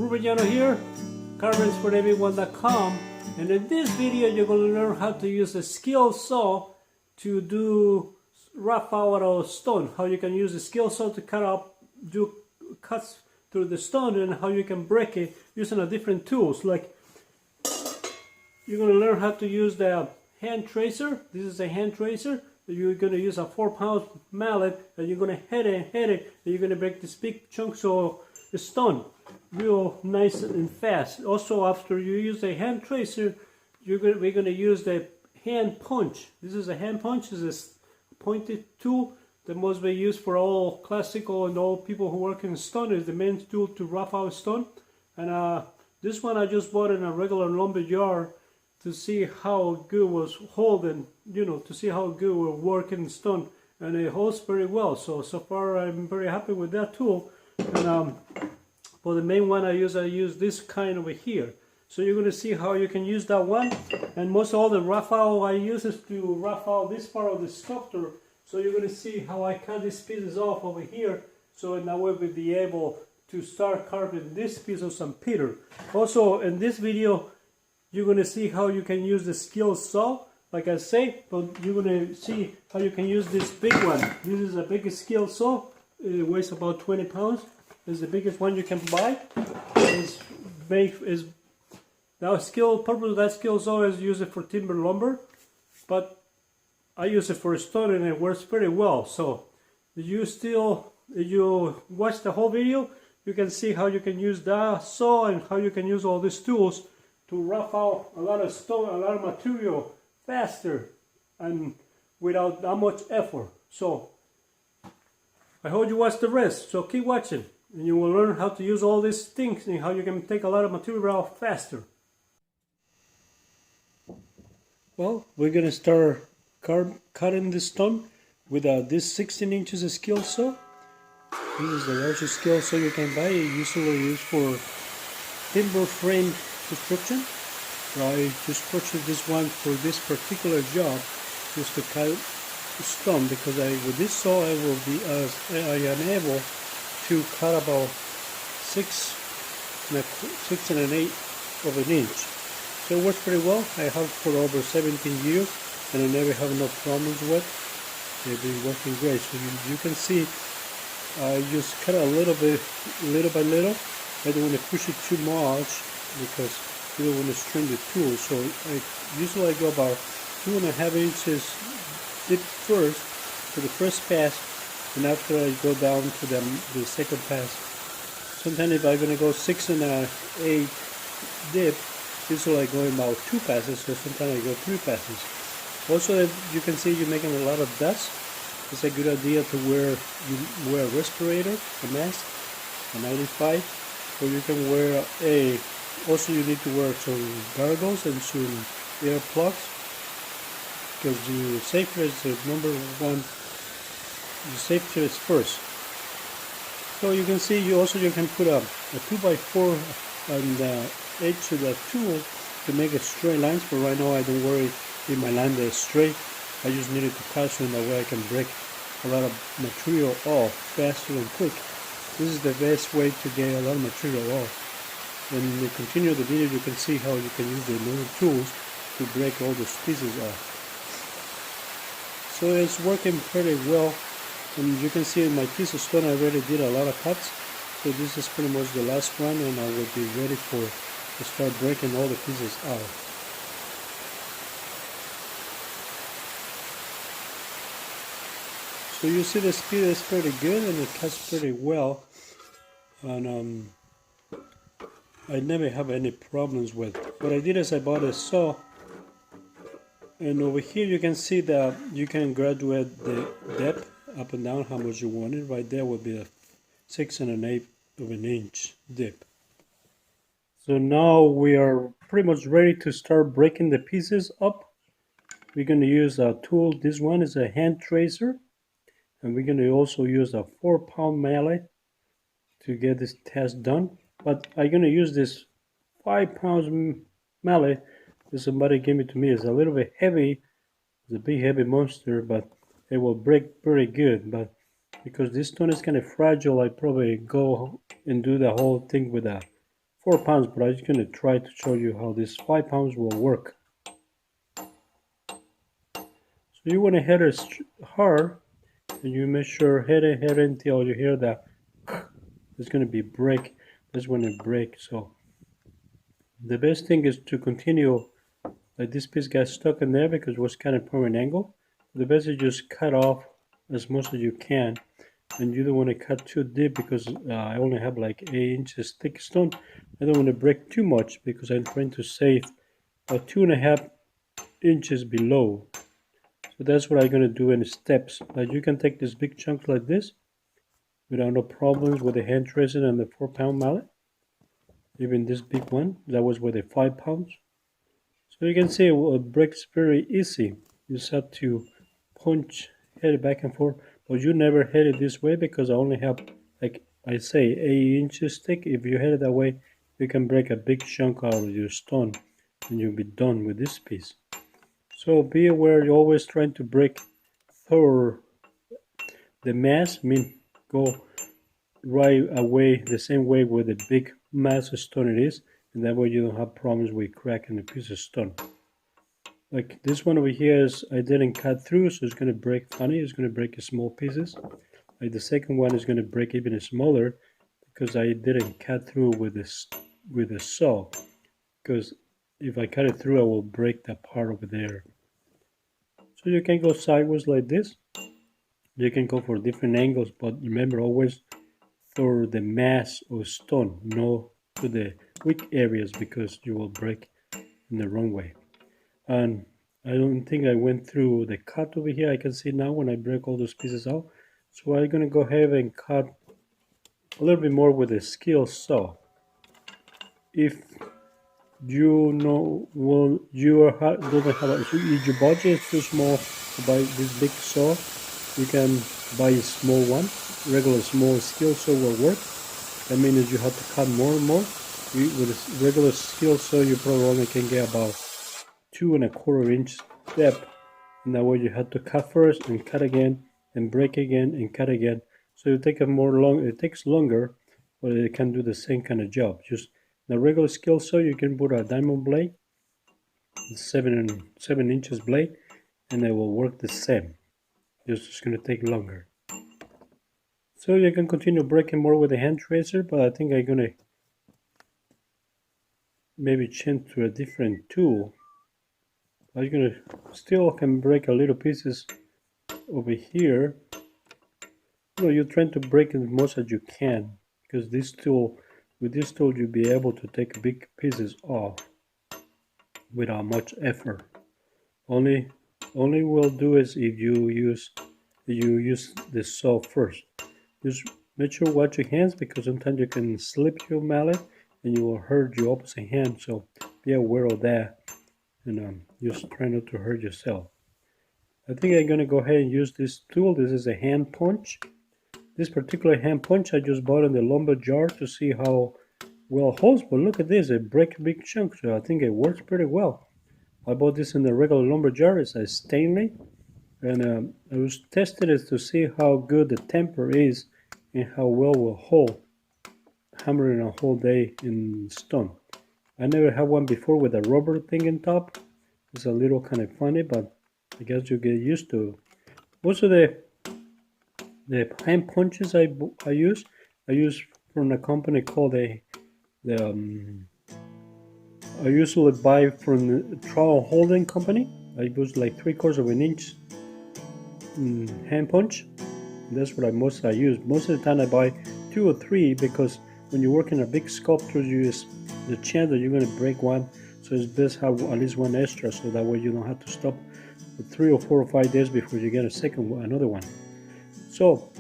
Rubiano here, carvesforeveryone.com, and in this video you're going to learn how to use a skill saw to do rough out a stone, how you can use a skill saw to do cuts through the stone, and how you can break it using a different tools. Like, you're going to learn how to use the hand tracer. This is a hand tracer. You're going to use a 4-pound mallet, and you're going to hit it, and you're going to break these big chunks of the stone real nice and fast. Also, after you use the hand tracer, we're going to use the hand punch. This is a hand punch. This is a pointed tool that must be used for all classical and all people who work in stone. Is the main tool to rough out stone. And this one I just bought in a regular lumber yard to see how good was holding, to see how good we're working stone, and it holds very well. So far I'm very happy with that tool. And for the main one I use this kind over here. So you're going to see how you can use that one. And most all the rough out I use is to rough out this part of the sculpture. So you're going to see how I cut these pieces off over here. So now we'll be able to start carving this piece of St. Peter. Also in this video, you're going to see how you can use the skill saw, like I say, but you're going to see how you can use this big one. This is a big skill saw. It weighs about 20 pounds. It's the biggest one you can buy. Purpose of that skill saw is use it for timber lumber, but I use it for stone and it works pretty well. So if you watch the whole video, you can see how you can use that saw and how you can use all these tools to rough out a lot of stone, a lot of material faster and without that much effort. So I hope you watch the rest, so keep watching and you will learn how to use all these things and how you can take a lot of material out faster. Well, we're going to start cutting this stone with this 16 inches skill saw. This is the largest skill saw you can buy. It usually used for timber frame construction. So I just purchased this one for this particular job, just to cut stone, because with this saw I am able to cut about 6 1/8 of an inch. So it works pretty well. I have for over 17 years and I never have no problems with. They've been working great. So you can see I just cut a little by little. I don't want to push it too much because you don't want to strain the tool. So I usually go about 2.5 inches deep first to the first pass, and after I go down to the second pass. Sometimes if I'm going to go 6 1/8 deep, usually I go about 2 passes, so sometimes I go 3 passes. Also, if you can see you're making a lot of dust, it's a good idea to wear a respirator, a mask, a 95, or you can wear also you need to wear some goggles and some ear plugs, because the safety is the number one. The safety is first. So you can see you can put a 2x4 on the edge of the tool to make a straight lines. But right now I don't worry if my line is straight. I just need it to cut so that way I can break a lot of material off faster and quick. This is the best way to get a lot of material off. When you continue the video, you can see how you can use the little tools to break all those pieces off. So it's working pretty well. And you can see in my piece of stone I already did a lot of cuts. So this is pretty much the last one, and I will be ready to start breaking all the pieces out. So you see the speed is pretty good and it cuts pretty well. And I never have any problems with it. What I did is I bought a saw, and over here you can see that you can graduate the depth up and down how much you want it. Right there would be a 6 1/8 of an inch dip. So now we are pretty much ready to start breaking the pieces up. We're going to use a tool. This one is a hand tracer, and we're going to also use a 4-pound mallet to get this task done. But I'm going to use this 5-pound mallet that somebody gave it to me. It's a little bit heavy. It's a big heavy monster, but it will break pretty good. But because this stone is kind of fragile, I probably go and do the whole thing with a 4 pounds, but I'm just going to try to show you how this 5 pounds will work. So you want to hit it hard, and you make sure hit it until you hear that it's going to be break. That's when it breaks. So the best thing is to continue, like this piece got stuck in there because it was kind of from an angle. The best is just cut off as much as you can, and you don't want to cut too deep because I only have like 8 inches thick stone. I don't want to break too much because I'm trying to save 2.5 inches below. So that's what I'm going to do in steps. Like you can take this big chunk like this without no problems with the hand resin and the 4-pound mallet. Even this big one, that was with the 5 pounds. So you can see it breaks very easy. You just have to punch, hit it back and forth. But you never hit it this way because I only have, like I say, 8 inches thick. If you hit it that way, you can break a big chunk out of your stone and you'll be done with this piece. So be aware, you're always trying to break through the mass. I mean, go right away the same way with the big mass of stone it is, and that way you don't have problems with cracking a piece of stone. Like this one over here is I didn't cut through, so it's going to break funny. It's going to break in small pieces. Like the second one is going to break even smaller because I didn't cut through with the saw. Because if I cut it through, I will break that part over there. So you can go sideways like this. You can go for different angles, but remember always through the mass of stone, not to the weak areas because you will break in the wrong way. And I don't think I went through the cut over here. I can see now when I break all those pieces out. So I'm gonna go ahead and cut a little bit more with a skill saw. If you know, well, you doesn't have if your budget is too small to buy this big saw, you can buy a small one. Regular small skill saw will work. That means you have to cut more and more. With a regular skill saw, you probably only can get about 2.25 inch depth, and that way you have to cut first and cut again and break again and cut again. So it takes longer, but it can do the same kind of job. Just the regular skill saw, you can put a diamond blade, 7 inches blade, and it will work the same. It's gonna take longer. So you can continue breaking more with the hand tracer, but I think I'm gonna maybe change to a different tool. I'm gonna still can break a little pieces over here. You know, you're trying to break as much as you can because this tool, with this tool, you'll be able to take big pieces off without much effort. Only will do is if you use the saw first. Just make sure watch your hands because sometimes you can slip your mallet and you will hurt your opposite hand. So be aware of that and just try not to hurt yourself. I think I'm gonna go ahead and use this tool. This is a hand punch. This particular hand punch I just bought in the lumber jar to see how well it holds. But look at this, it breaks big chunks. So I think it works pretty well. I bought this in the regular lumber jar. It's a stainless, and I was testing it to see how good the temper is and how well it will hold hammering a whole day in stone. I never had one before with a rubber thing on top. It's a little kind of funny, but I guess you get used to it. Most of the hand punches I use from a company called I usually buy from the Trowel Holding Company. I use like 3/4 of an inch hand punch. That's what I use. Most of the time I buy 2 or 3 because when you work in a big sculpture, the chance that you're going to break one, so it's best have at least one extra, so that way you don't have to stop for 3 or 4 or 5 days before you get another one. So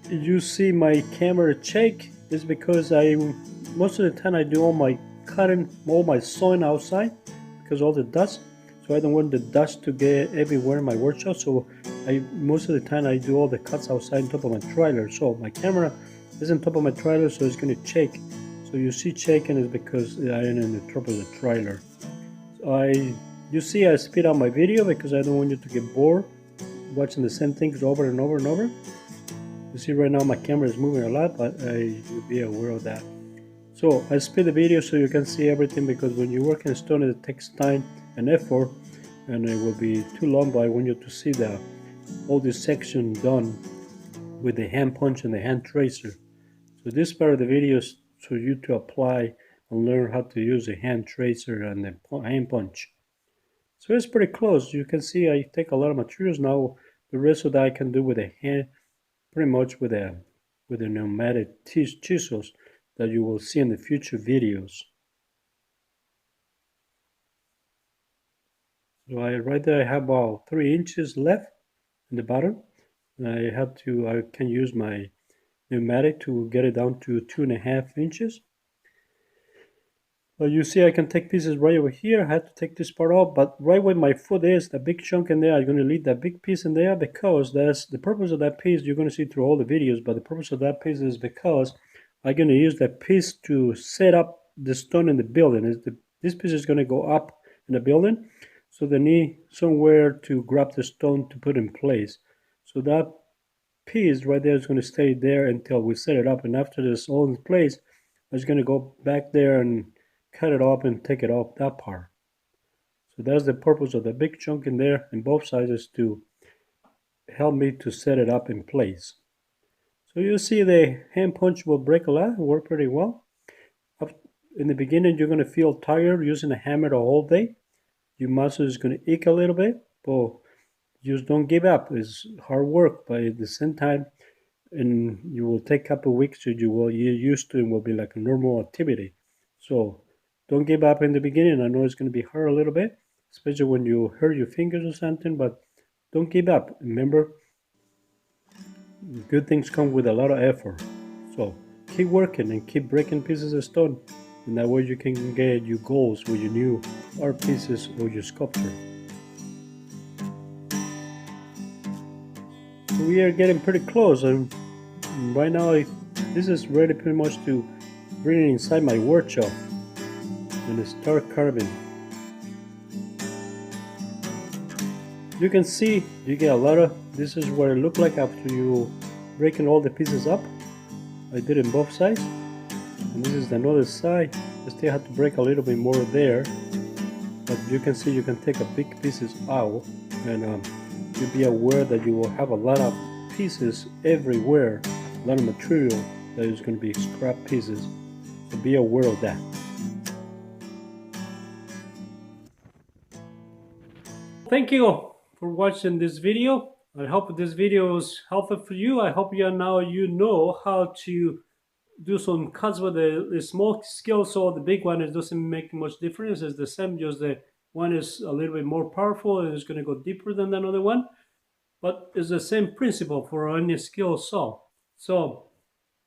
you see my camera shake is because most of the time I do all my cutting, all my sewing outside because all the dust. So I don't want the dust to get everywhere in my workshop. So most of the time I do all the cuts outside on top of my trailer. So my camera is on top of my trailer, so it's going to shake. So you see shaking is because I am in the top of the trailer. You see I speed up my video because I don't want you to get bored watching the same things over and over and over. You see right now my camera is moving a lot, but you'll be aware of that. So So I speed the video so you can see everything, because when you work in stone it takes time and effort and it will be too long, but I want you to see all this section done with the hand punch and the hand tracer. So this part of the video is for you to apply and learn how to use the hand tracer and the hand punch. So it's pretty close. You can see I take a lot of materials now. The rest of that I can do with a hand, pretty much with the pneumatic chisels that you will see in the future videos. So right there I have about 3 inches left in the bottom. I can use my pneumatic to get it down to 2.5 inches. You see I can take pieces right over here. I had to take this part off, but right where my foot is, the big chunk in there, I'm going to leave that big piece in there, because that's the purpose of that piece. You're going to see through all the videos, but the purpose of that piece is because I'm going to use that piece to set up the stone in the building. This piece is going to go up in the building, so they need somewhere to grab the stone to put in place. So that piece right there is going to stay there until we set it up, and after this all in place, I'm just going to go back there and cut it off and take it off that part. So that's the purpose of the big chunk in there in both sides, is to help me to set it up in place. So you see the hand punch will break a lot, work pretty well. In the beginning you're going to feel tired using a hammer the whole day. Your muscle is going to ache a little bit, but just don't give up. It's hard work, but at the same time, and you will take a couple of weeks so you will get used to it, and will be like a normal activity. So don't give up in the beginning. I know it's going to be hard a little bit, especially when you hurt your fingers or something, but don't give up. Remember, good things come with a lot of effort. So keep working and keep breaking pieces of stone, and that way you can get your goals with your new art pieces or your sculpture. So we are getting pretty close, and right now this is ready pretty much to bring it inside my workshop and start carving. You can see you get a lot of, this is what it looked like after you breaking all the pieces up. I did it on both sides, and this is another side. I still have to break a little bit more there, but you can see you can take a big pieces out, and you'll be aware that you will have a lot of pieces everywhere, a lot of material that is going to be scrap pieces, so be aware of that. Thank you for watching this video. I hope this video was helpful for you. I hope you know how to do some cuts with the small scale saw. The big one, it doesn't make much difference. It's the same, just the one is a little bit more powerful and it's going to go deeper than the other one. But it's the same principle for any skill saw. So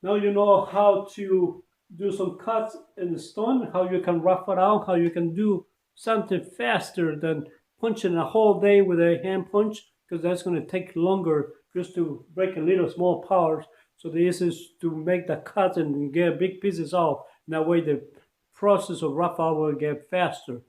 now you know how to do some cuts in the stone, how you can rough it out, how you can do something faster than punching a whole day with a hand punch, because that's going to take longer just to break a little small parts. So this is to make the cuts and get big pieces out. And that way the process of rough out will get faster.